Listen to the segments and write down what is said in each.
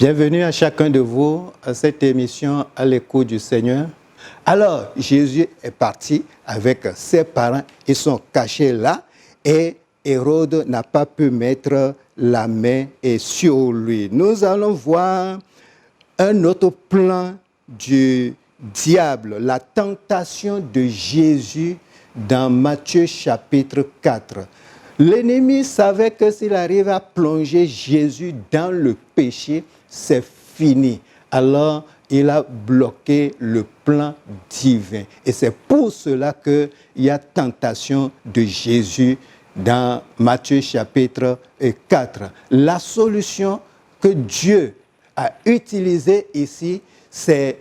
Bienvenue à chacun de vous à cette émission à l'écoute du Seigneur. Alors, Jésus est parti avec ses parents, ils sont cachés là et Hérode n'a pas pu mettre la main sur lui. Nous allons voir un autre plan du diable, la tentation de Jésus dans Matthieu chapitre 4. L'ennemi savait que s'il arrive à plonger Jésus dans le péché, c'est fini. Alors, il a bloqué le plan divin. Et c'est pour cela qu'il y a tentation de Jésus dans Matthieu chapitre 4. La solution que Dieu a utilisée ici, c'est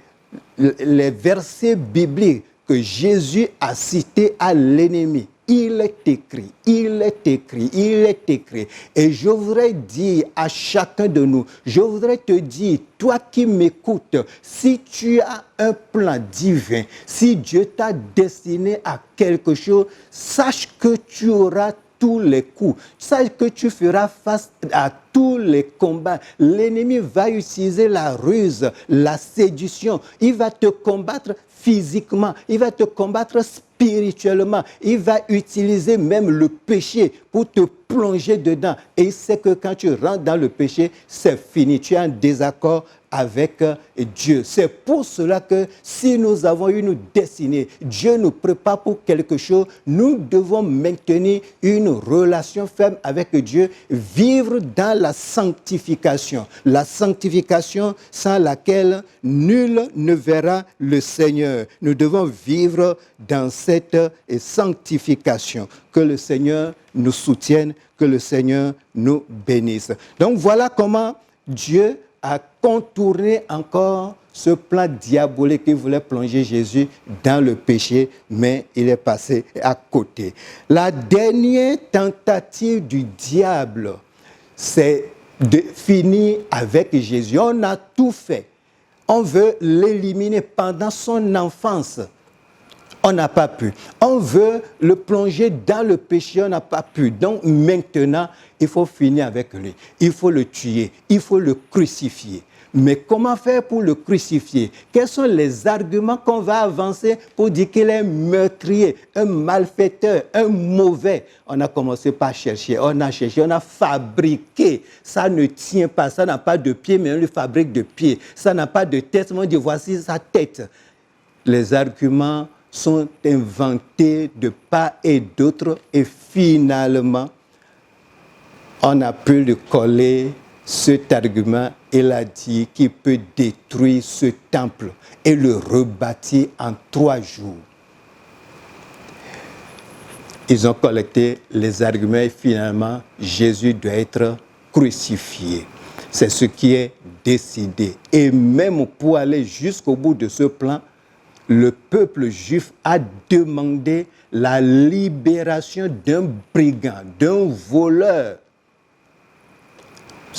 les versets bibliques que Jésus a cités à l'ennemi. Il est écrit, il est écrit, il est écrit. Et je voudrais dire à chacun de nous, je voudrais te dire, toi qui m'écoutes, si tu as un plan divin, si Dieu t'a destiné à quelque chose, sache que tu auras tous les coups. Sache que tu feras face à tous les combats. L'ennemi va utiliser la ruse, la séduction. Il va te combattre physiquement. Il va te combattre spirituellement. Il va utiliser même le péché pour te plonger dedans. Et il sait que quand tu rentres dans le péché, c'est fini. Tu es en désaccord avec Dieu. C'est pour cela que si nous avons une destinée, Dieu nous prépare pour quelque chose, nous devons maintenir une relation ferme avec Dieu, vivre dans la sanctification. La sanctification sans laquelle nul ne verra le Seigneur. Nous devons vivre dans cette sanctification. Que le Seigneur nous soutienne, que le Seigneur nous bénisse. Donc voilà comment Dieu a contourné encore ce plan diabolique qui voulait plonger Jésus dans le péché, mais il est passé à côté. La dernière tentative du diable, c'est de finir avec Jésus. On a tout fait. On veut l'éliminer pendant son enfance. On n'a pas pu. On veut le plonger dans le péché, on n'a pas pu. Donc maintenant, il faut finir avec lui. Il faut le tuer, il faut le crucifier. Mais comment faire pour le crucifier? Quels sont les arguments qu'on va avancer pour dire qu'il est meurtrier, un malfaiteur, un mauvais? On a commencé par chercher, on a cherché, on a fabriqué. Ça ne tient pas, ça n'a pas de pied, mais on le fabrique de pied. Ça n'a pas de tête, mais on dit voici sa tête. Les arguments sont inventés de part et d'autre et finalement, on a pu lui coller cet argument. Il a dit qu'il peut détruire ce temple et le rebâtir en 3 jours. Ils ont collecté les arguments et finalement, Jésus doit être crucifié. C'est ce qui est décidé. Et même pour aller jusqu'au bout de ce plan, le peuple juif a demandé la libération d'un brigand, d'un voleur.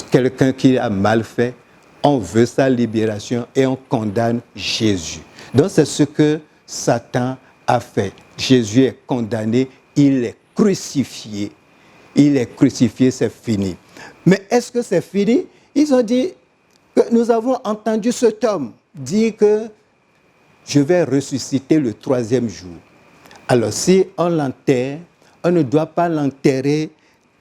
Quelqu'un qui a mal fait, on veut sa libération et on condamne Jésus. Donc c'est ce que Satan a fait. Jésus est condamné, il est crucifié. Il est crucifié, c'est fini. Mais est-ce que c'est fini? Ils ont dit que nous avons entendu cet homme dire que je vais ressusciter le 3e jour. Alors si on l'enterre, on ne doit pas l'enterrer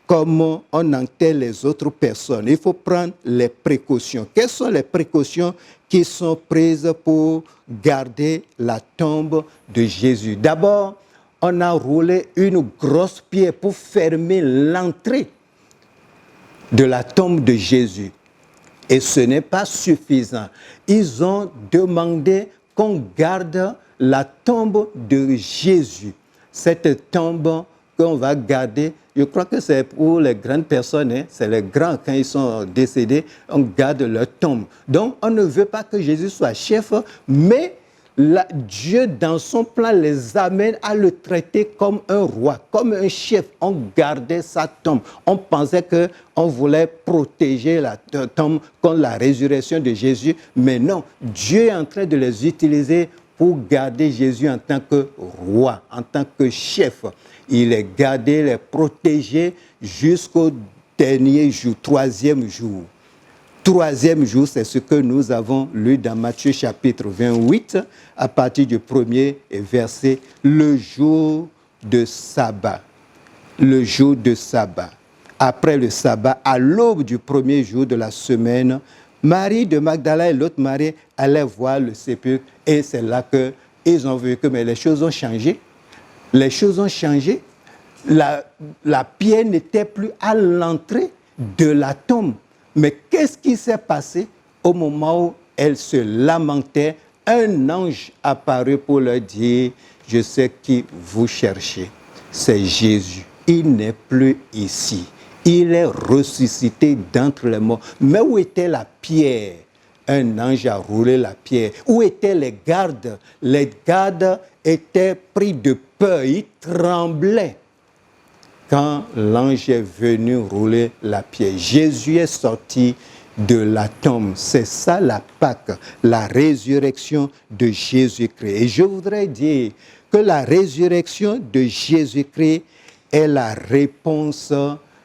comme on enterre les autres personnes. Il faut prendre les précautions. Quelles sont les précautions qui sont prises pour garder la tombe de Jésus? D'abord, on a roulé une grosse pierre pour fermer l'entrée de la tombe de Jésus. Et ce n'est pas suffisant. Ils ont demandé qu'on garde la tombe de Jésus. Cette tombe qu'on va garder, je crois que c'est pour les grandes personnes, hein, c'est les grands, quand ils sont décédés, on garde leur tombe. Donc, on ne veut pas que Jésus soit chef, mais Dieu, dans son plan, les amène à le traiter comme un roi, comme un chef. On gardait sa tombe. On pensait qu'on voulait protéger la tombe contre la résurrection de Jésus, mais non, Dieu est en train de les utiliser pour garder Jésus en tant que roi, en tant que chef. Il est gardé, il est protégé jusqu'au dernier jour, 3e jour. troisième jour, c'est ce que nous avons lu dans Matthieu chapitre 28, à partir du premier verset, le jour de sabbat. Le jour de sabbat. Après le sabbat, à l'aube du premier jour de la semaine, Marie de Magdala et l'autre Marie allaient voir le sépulcre et c'est là qu'ils ont vu que mais les choses ont changé. Les choses ont changé. La pierre n'était plus à l'entrée de la tombe. Mais qu'est-ce qui s'est passé au moment où elles se lamentaient? Un ange apparut pour leur dire, je sais qui vous cherchez. C'est Jésus. Il n'est plus ici. Il est ressuscité d'entre les morts. Mais où était la pierre? Un ange a roulé la pierre. Où étaient les gardes? Les gardes étaient pris de peur. Ils tremblaient quand l'ange est venu rouler la pierre. Jésus est sorti de la tombe. C'est ça la Pâque, la résurrection de Jésus-Christ. Et je voudrais dire que la résurrection de Jésus-Christ est la réponse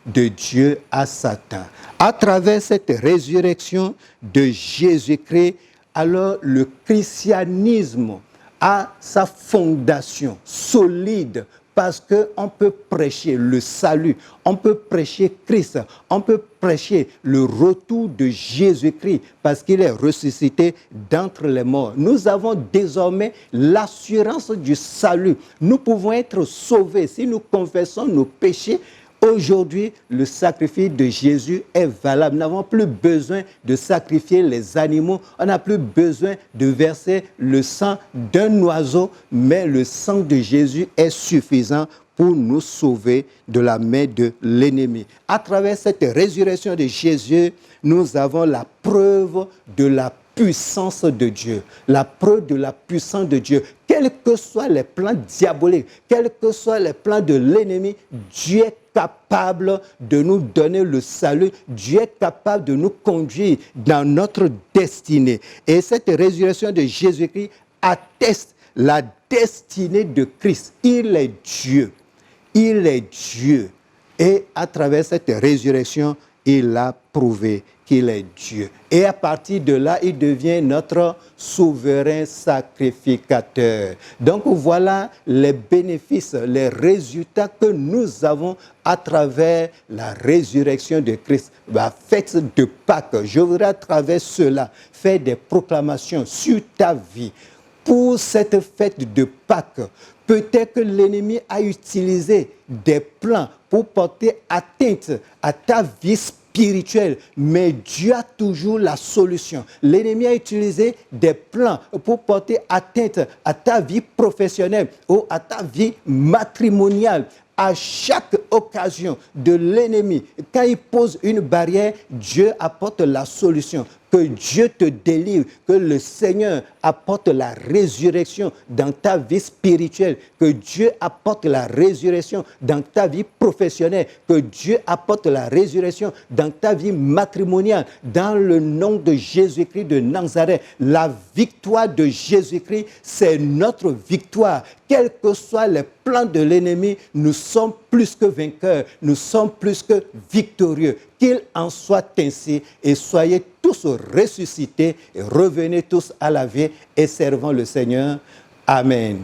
de Dieu à Satan. À travers cette résurrection de Jésus-Christ, alors le christianisme a sa fondation solide parce qu'on peut prêcher le salut, on peut prêcher Christ, on peut prêcher le retour de Jésus-Christ parce qu'il est ressuscité d'entre les morts. Nous avons désormais l'assurance du salut. Nous pouvons être sauvés si nous confessons nos péchés. Aujourd'hui, le sacrifice de Jésus est valable. Nous n'avons plus besoin de sacrifier les animaux. On n'a plus besoin de verser le sang d'un oiseau, mais le sang de Jésus est suffisant pour nous sauver de la main de l'ennemi. À travers cette résurrection de Jésus, nous avons la preuve de la puissance de Dieu, la preuve de la puissance de Dieu. Quels que soient les plans diaboliques, quels que soient les plans de l'ennemi, Dieu est capable de nous donner le salut. Dieu est capable de nous conduire dans notre destinée. Et cette résurrection de Jésus-Christ atteste la destinée de Christ. Il est Dieu. Il est Dieu. Et à travers cette résurrection, il a prouvé qu'il est Dieu. Et à partir de là, il devient notre souverain sacrificateur. Donc voilà les bénéfices, les résultats que nous avons à travers la résurrection de Christ. Fête de Pâques, je voudrais à travers cela faire des proclamations sur ta vie. Pour cette fête de Pâques, peut-être que l'ennemi a utilisé des plans pour porter atteinte à ta vie spirituelle, mais Dieu a toujours la solution. L'ennemi a utilisé des plans pour porter atteinte à ta vie professionnelle ou à ta vie matrimoniale. À chaque occasion de l'ennemi, quand il pose une barrière, Dieu apporte la solution. Que Dieu te délivre, que le Seigneur apporte la résurrection dans ta vie spirituelle, que Dieu apporte la résurrection dans ta vie professionnelle, que Dieu apporte la résurrection dans ta vie matrimoniale, dans le nom de Jésus-Christ de Nazareth. La victoire de Jésus-Christ, c'est notre victoire. Quels que soient les plans de l'ennemi, nous sommes plus que vainqueurs, nous sommes plus que victorieux. Qu'il en soit ainsi et soyez tous ressuscités et revenez tous à la vie et servons le Seigneur. Amen.